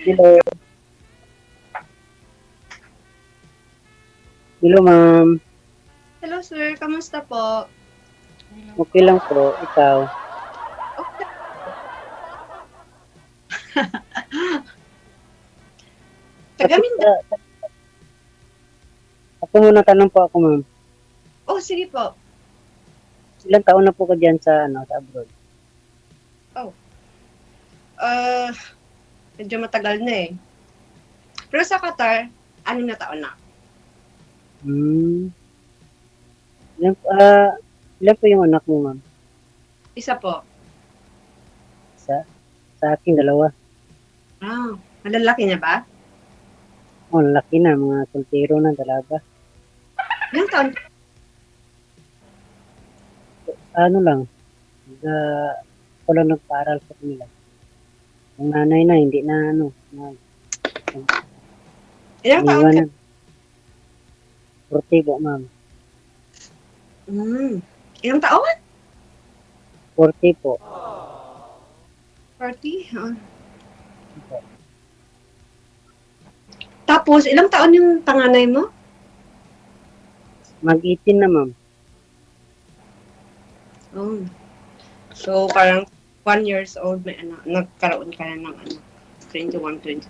Hello. Hello, ma'am. Hello sir, kamusta po? Okay lang po. Ikaw? Okay. Bakit, Taga-Mindanao. ako muna tanong po ako, ma'am. Oh, sige po. Ilang taon na po ka dyan sa, sa abroad? Oh, ah, medyo matagal na eh. Pero sa Qatar, 6 na taon na. Hmm. Ilan, ilan po yung anak mo, ma'am? Isa po. Sa, sa akin, dalawa. Ah, malalaki niya ba? Oh, laki na. Mga soltero na talaga. Ilang taon? Ano lang, ako lang nagpaaral sa kanila. Yung nanay na, hindi na, Ilang taon ka? iniwanan. 40 po, ma'am. Ilang taon? 40 po. 40? Ah. Tapos, ilang taon yung panganay mo? Mag-18 na, ma'am. Oh. So, parang 1 years old may anak. Nagkaroon ka na ng anak. 21, 22.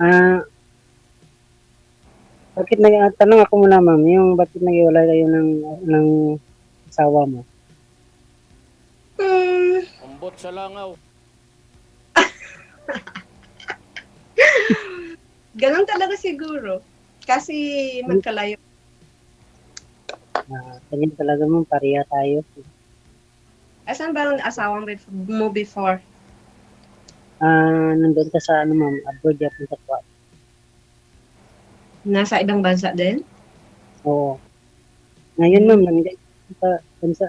Ah, tanong ako muna, ma'am, yung bakit nag-iwalay kayo ng asawa mo? Hmm, Ambot sa langaw. ganun talaga siguro. Kasi magkalayo. Ganyan talaga, ma'am, pareha tayo. Asan ba ang asawang mo before? Nandun ka sa, ma'am, abroad yapon sa Kuwait. Nasa ibang bansa din? Oo. Ngayon, ma'am, nandiyan sa bansa.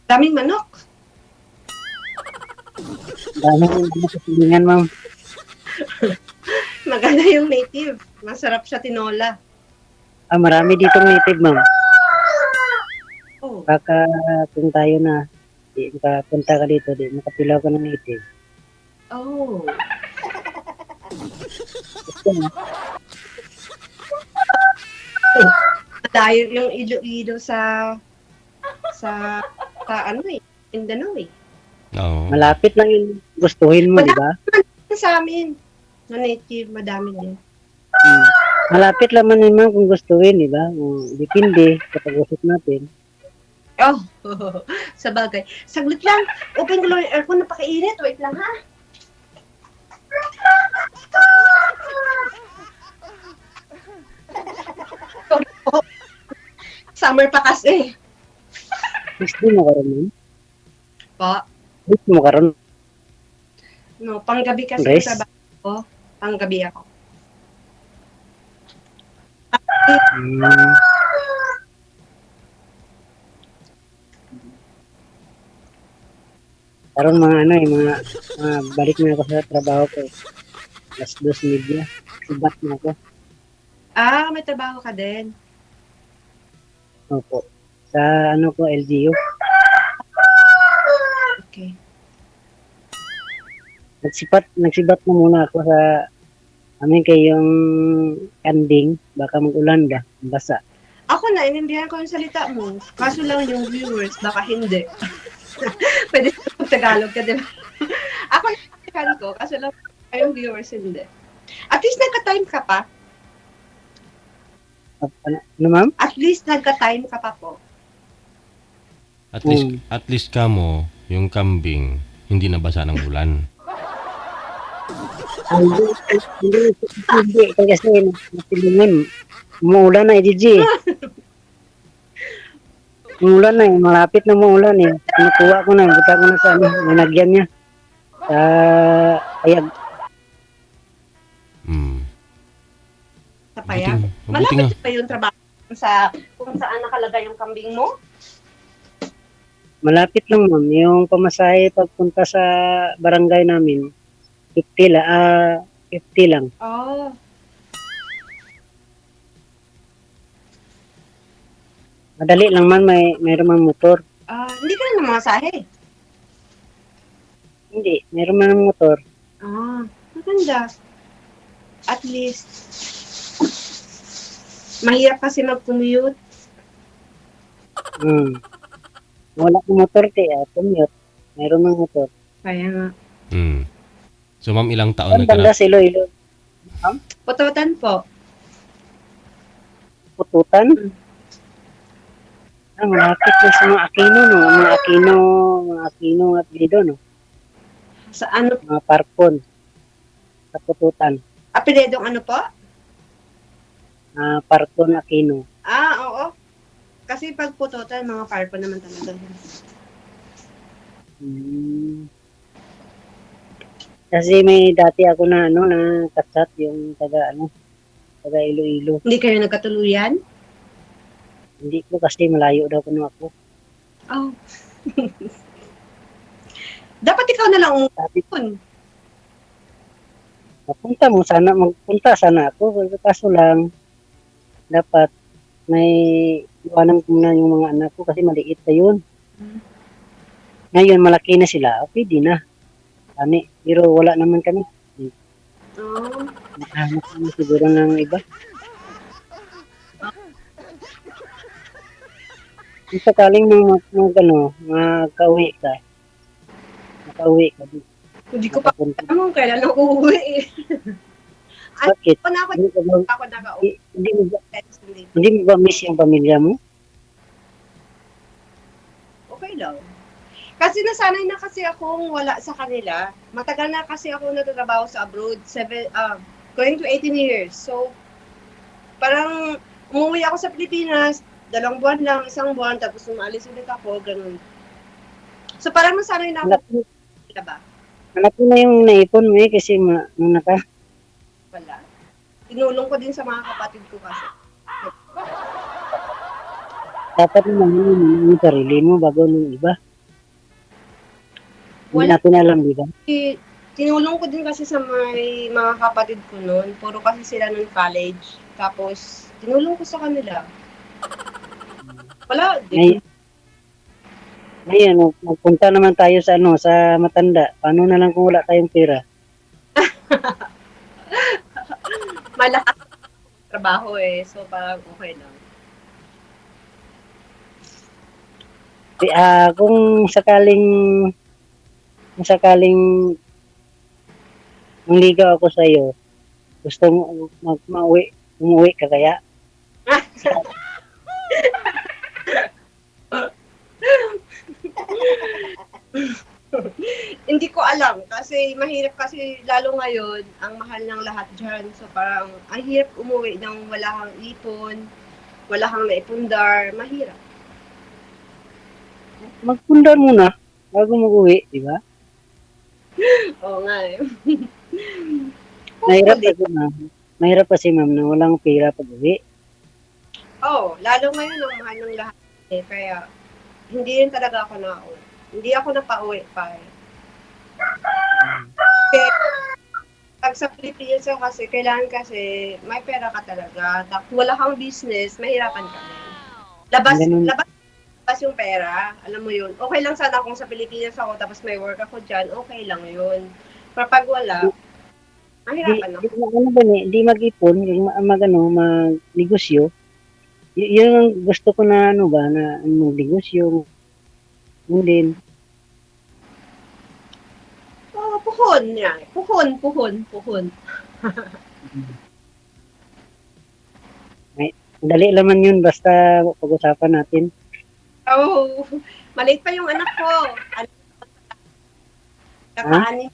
Daming manok. Dami yung mga kasilingan, ma'am. Maganda yung native. Masarap siya tinola. Marami ditong native, ma'am. Oh. Baka kung tayo na, di makapunta ka dito, di makapilaw ka ng native. Oh. Gusto mo? Malayo yung Iloilo sa ano eh, Mindanao eh. Oo. Malapit lang yung gustuhin mo, di ba? Sa amin, na native, madami din. Malapit lang man yun, ma'am, kung gustuhin, di ba? Depende sa pag-usap natin. Oh, sa bagay. Saglit lang, open ko lang yung aircon, napakainit. Wait lang ha. Sorry po. Summer pa kasi. Gusto mo karon, ma'am? Po. Gusto mo karon? No, panggabi kasi Rest? yung trabaho ko. Panggabi ako. Hmm. Karon mga balik na ako sa trabaho ko. Alas 2:30. Sibat na ako. Ah, may trabaho ka din. Opo. Sa LGU. Okay. Nagsibat na muna ako sa kay yung ending. Baka mag-ulan ba? Basa. Ako na, inindihan ko yung salita mo. Kaso lang yung viewers, baka hindi. Pwede mag-Tagalog ka, di ba? Ako na inindihan ko, kaso lang yung viewers hindi. At least nagka-time ka pa. Ano, ma'am? At least nagka-time ka pa po. At least kamo, yung kambing, hindi nabasa ng ulan. Hindi. Kasi napilingan. Umuulan na, Gigi. Umuulan na, malapit na umuulan eh. Nakuha ko na, buta ko na sa nilagyan niya. Sa ayag. Sa payag. Mabuti nga. Malapit pa yung trabaho kung saan nakalagay yung kambing mo? Malapit lang ma'am. Yung pamasahe pagpunta sa barangay namin, 50 lang. Oh, Madali lang man, mayroon mang motor. hindi ka na namasahe. Hindi, mayroon man ng motor. Maganda. At least, mahirap kasi mag-commute. Wala akong motor, commute. Mayroon mang motor. Kaya nga. Mm. So ma'am, ilang taon Ang na ka tanda na? si Iloilo. Pututan po. Pututan. Malapit na sa mga Aquino, no? Mga Aquino at Lido, no? Sa ano? Mga parkon. Sa Pututan. Apelidong ano po? Parkon Aquino. Oo. Kasi pag pututan, mga parko naman talaga. Kasi may dati ako na katsat yung taga Iloilo. Hindi kayo nagkatuluyan? Hindi ko kasi malayo daw kuno ako. Oh. Dapat ikaw na lang Sabi ko, umuun. magpunta sana ako. Kaso lang, dapat may iwanan ko na yung mga anak ko kasi maliit na yun. Ngayon, malaki na sila. Okay, di na. Pero wala naman kami. Oh. Nakahanap kami siguro ng iba. Kung sakaling makauwi ka. Hindi ko pa alam kung kailan ako uuwi eh. Bakit? Ako nakauwi. Hindi mo ba miss yung pamilya mo? Okay lang. Kasi nasanay na kasi akong wala sa kanila. Matagal na kasi ako nagtatrabaho sa abroad. Going to 18 years. So, parang umuwi ako sa Pilipinas, 2 buwan lang, 1 buwan, tapos umalis ulit ako, ganun. So, parang nasanay na ako. Ba? Anak ko na yung naipon mo kasi nung Wala. Tinulong ko din sa mga kapatid ko kasi. dapat naman yung sarili mo bago ng iba. Hindi Wala. natin alam, di ba? Tinulong ko din kasi sa mga kapatid ko noon. Puro kasi sila ng college. Tapos, tinulong ko sa kanila. Wala. Ngayon, magpunta naman tayo sa matanda. Paano na lang kung wala tayong pera? Malakas trabaho eh. So, parang okay lang. Kung sakaling mangligaw ako sa iyo, gusto mo umuwi ka kaya? Hindi ko alam kasi mahirap kasi lalo ngayon ang mahal ng lahat dyan. So parang ang hirap umuwi nang wala kang ipon, wala kang naipundar, mahirap. Magpundar muna bago mag-uwi, di ba? Oo nga eh. Mahirap kasi ma'am na walang pera pag-uwi. Lalo ngayon ang mahal ng lahat eh. Kaya hindi rin talaga ako na-uwi. Hindi ako napauwi pa eh. Kaya, pag sa Pilipinas kasi, kailangan kasi may pera ka talaga. Tapos wala kang business, mahirapan ka din. Labas yung pera, alam mo yun. Okay lang sana kung sa Pilipinas ako, tapos may work ako dyan, okay lang yun. Pero pag wala, mahirapan ako. Di mag-ipon, mag-negosyo. Yun ang gusto ko na na mag-negosyo. Yun din. Puhon niya. Puhon. Dali laman yun, basta pag-usapan natin. Maliit pa yung anak ko. Kaka-anim.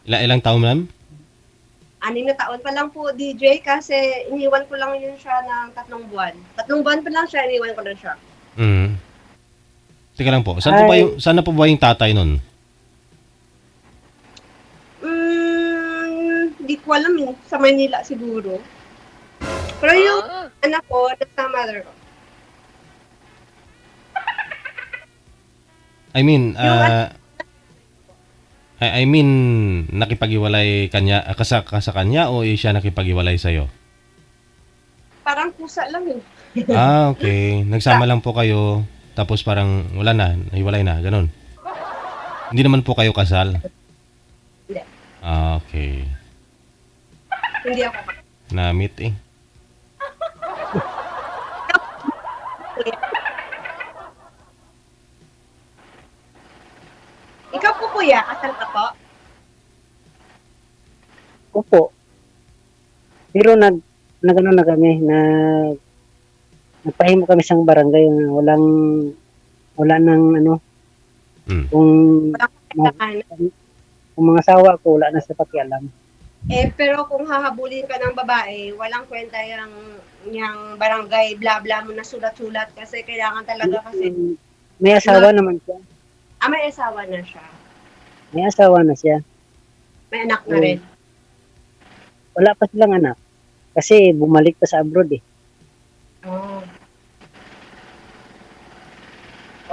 Ilang taon, ma'am? 6 na taon pa lang po, DJ, kasi iniwan ko lang yun siya ng 3 buwan. 3 buwan pa lang siya, iniwan ko lang siya. Teka lang po, saan na po ba yung tatay nun? Hindi ko alam eh. Sa Manila siguro. Pero yung anak ko, nasa mother ko. I mean, Yung I mean, nakipag-iwalay kanya, ka sa kanya o siya nakipag-iwalay sa'yo? parang pusa lang eh. Okay. Nagsama lang po kayo, tapos parang wala na, nahiwalay na, ganun. Hindi naman po kayo kasal. Hindi. Okay. Hindi ako Na-meet eh. kuya. Ikaw po kuya, kasal ka po? Opo. Pero nag ano na kami, nagpahimo kami sa barangay na wala nang ano, Mm. kung Kailangan. kung mga asawa ko wala na sa pakialam. Pero kung hahabulin ka ng babae, walang kwenta yung barangay, bla bla mo na sulat-sulat kasi kailangan talaga kasi May asawa naman siya. may asawa na siya. May asawa na siya. May anak na rin. Wala pa silang anak. Kasi bumalik pa sa abroad eh. Oh.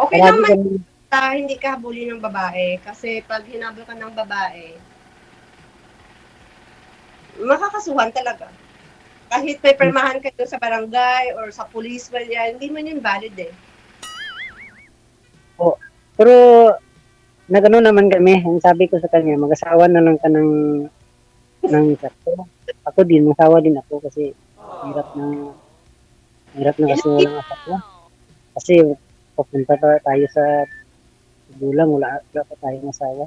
Okay Marami naman kami, hindi ka habulin ng babae kasi pag hinabol ka ng babae, makakasuhan talaga. Kahit may permahan ka doon sa barangay or sa police man yan, hindi man yun valid eh. pero nagano naman kami. Ang sabi ko sa kanya, mag-asawa na lang ka ng sakto. Ako din, mag-asawa din ako kasi hirap na kasi walang asawa. Kasi papunta pa tayo sa gulang, wala pa tayong asawa.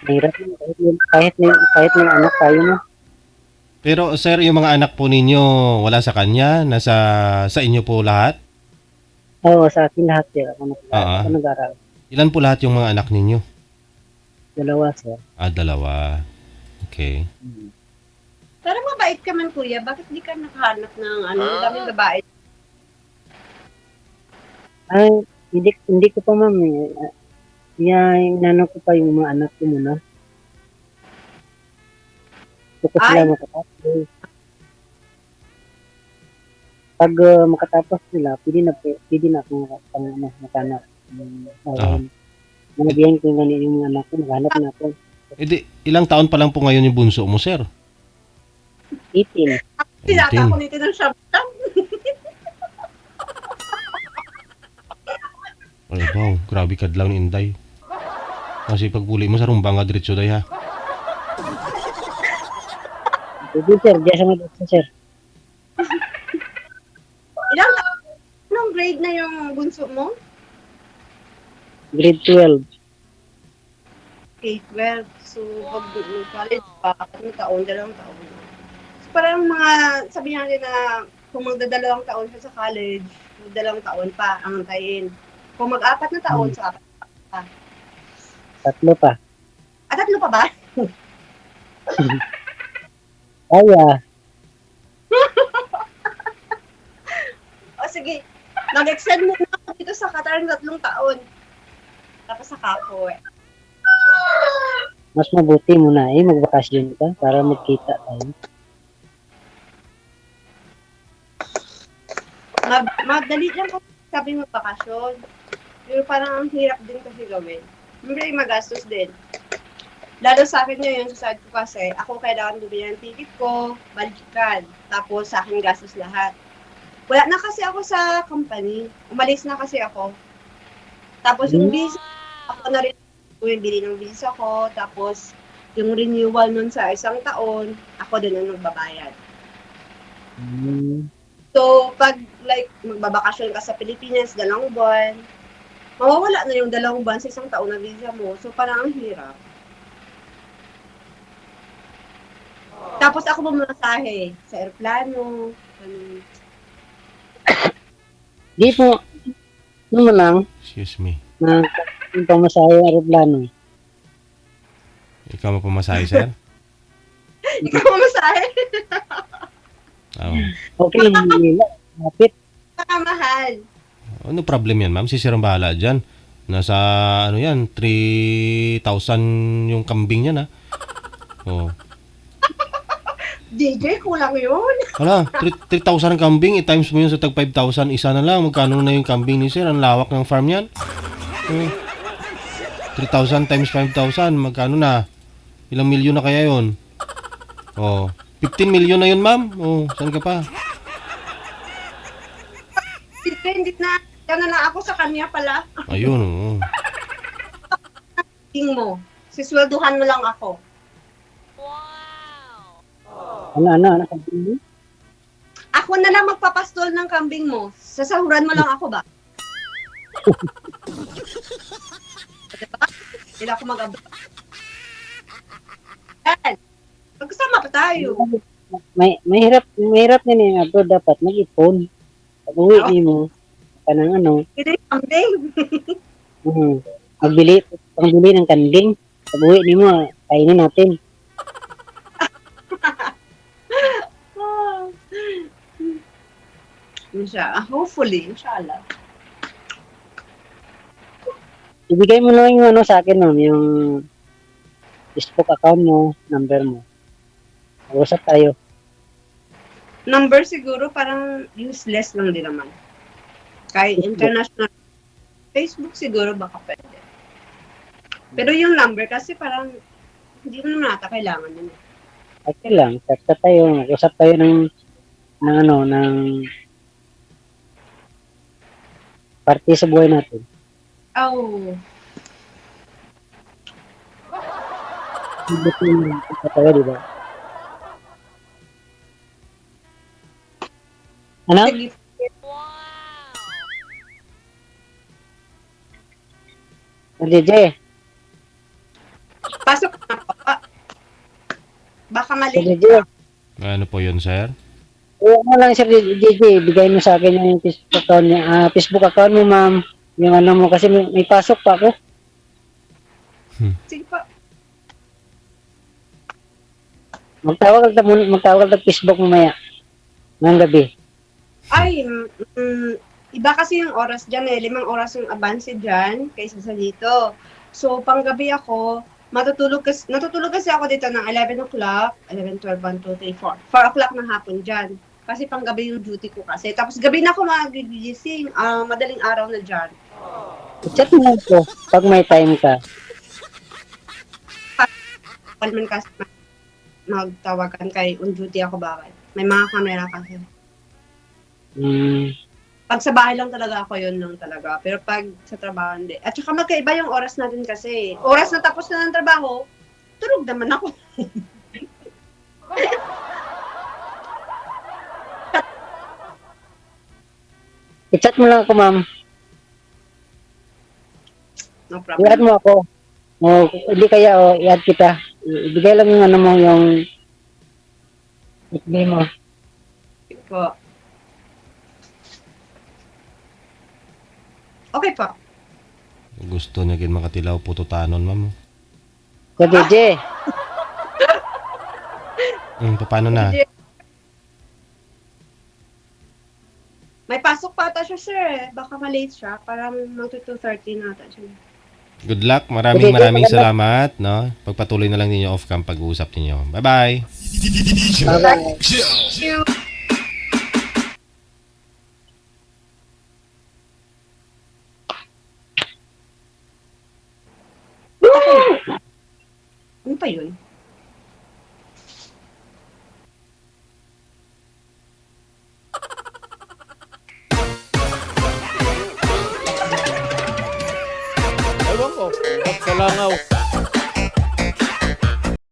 Mahirap yun, kahit may anak tayo na. Pero sir, yung mga anak po ninyo, wala sa kanya? Sa inyo po lahat? Oo, sa akin lahat sir. Ah. Ako nag-aral. Ilan po lahat yung mga anak ninyo? 2 sir. 2. Okay. Pero mabait ka man kuya, bakit di ka nakahanap ng daming babae? Ay, hindi ko pa ma'am eh. Inano ko pa yung mga anak ko muna. Gusto ko sila Ay. makatapos. Pag makatapos sila, pwede na akong makanap. Mga biyahin ko yung ganyan yung mga anak ko, maghanap na ako. Ilang taon pa lang po ngayon yung bunso mo, sir? 18. Sinata ko nito ng shop. Ay, wow. Grabe ka lang ni Inday. Kasi pag puli mo sa rumba nga diretso day ha. Pwede sir, diyan sa mga sir. Anong grade na yung bunso mo? Grade 12. K-12. So, pag college pa, 2 taon, 2 taon. So, parang mga, sabihin natin na kung magdadalawang taon siya sa college, 2 taon pa ang antayin. Kung mag-4 na taon, sa 4. 3 pa. 3 pa ba? Kaya, O sige, nag-extend muna ako dito sa Qatar ng 3 taon. Tapos sa Kapo eh. mas mabuti muna magbakasyon ka para magkita tayo. Madali lang kung sabi mo bakasyon. Pero parang ang hirap din kasi gawin. Siyempre, magastos din. Lalo sa akin ngayon, sa side ko kasi, ako kailangan bumili ng ticket ko, balikan. Tapos sa akin gastos lahat. Wala na kasi ako sa company. Umalis na kasi ako. Tapos yung visa, ako na rin yung bili ng visa ko. Tapos yung renewal nun sa 1 taon, ako din ang nagbabayad. So, pag like magbabakasyon ka sa Pilipinas, 2 buwan, mawawala na yung 2 buwan sa 1 taon na visa mo. So, parang ang hirap. Tapos ako bumasahe sa aeroplano. Di po, mo lang, Excuse me. na yung pamasahe ng aeroplano. Ikaw mo pumasahe, sir? Ikaw bumasahe? Oo. Okay lang, lapit. Mahal. Ano problem yan, ma'am? Si sir ang bahala dyan. Nasa, 3,000 yung kambing yan, ha? Oh. DJ, kulang yun. Wala, 3,000 ang kambing, i-times mo yun sa tag 5,000, isa na lang. Magkano na yung kambing ni sir? Ang lawak ng farm yan. 3,000 times 5,000, magkano na? Ilang milyon na kaya yon? Oh, 15 million na yun, ma'am. Oh, saan ka pa? Hindi na. Yan na ako sa kanya pala. Ayun, oh. King mo. Siswelduhan mo lang ako. Ano, kambing mo? Ako na lang magpapastol ng kambing mo. Sasahuran mo lang ako ba? Diba? Hindi ako mag-abot. Yan. Magkasama pa tayo. Mahirap din yung abroad, dapat mag-ipon. Pag uwi Oo. ni mo, kanang ano, Hindi yung kambing. pangbili ng kanding. Pag uwi ni mo, kainin natin. Hopefully, inshallah. Ibigay mo lang yung ano sa akin, ma'am, yung Facebook account mo, number mo. Mag-usap tayo. Number siguro parang useless lang din naman. Kahit international. Facebook siguro baka pwede. Pero yung number kasi parang hindi mo naman ata kailangan yun. Okay lang, basta tayo, mag-usap tayo ng parte sa buhay natin. Oh, Ibig yung tayo, di ba? Ano? sige. DJ, Pasok na po. Baka mali. DJ, Ano po yun, sir? ano lang sir, DJ, bigay mo sa akin yung Facebook account niya. Facebook account mo, ma'am. Yung ano mo, kasi may pasok pa ako. Sige po. Magtawag ka Facebook mamaya. Ngayong gabi. Ay, iba kasi yung oras dyan eh. 5 oras yung avance dyan kaysa sa dito. So, panggabi ako, natutulog kasi ako dito ng 11 o'clock, 11, 12, 1, 2, 3, 4. 4 o'clock ng hapon dyan. Kasi panggabi yung duty ko kasi. Tapos gabi na ako magigising, madaling araw na dyan. Chat mo lang po pag may time ka. Call man kasi magtawagan kay on duty ako bakit. May mga camera kasi. Pag sa bahay lang talaga ako, yun lang talaga. Pero pag sa trabaho, hindi. At saka magkaiba yung oras natin kasi. Oras na tapos na ng trabaho, tulog naman ako. I-chat mo lang ako, ma'am. No I-add problem. mo ako. O, hindi kaya, i-add kita. Ibigay lang yung ano mo, yung nickname mo. Po. Okay po. Gusto niya gin makatilaw po tutanon, ma'am. So, DJ, Paano na? May pasok pa ata siya, sir. Baka malate siya. Parang magto 2:30 na ata siya. Good luck. Maraming salamat, no? Pagpatuloy na lang ninyo off-cam pag-uusap ninyo. Bye-bye. bye-bye. Ano pa yun? Ewan ko, pag sa langaw.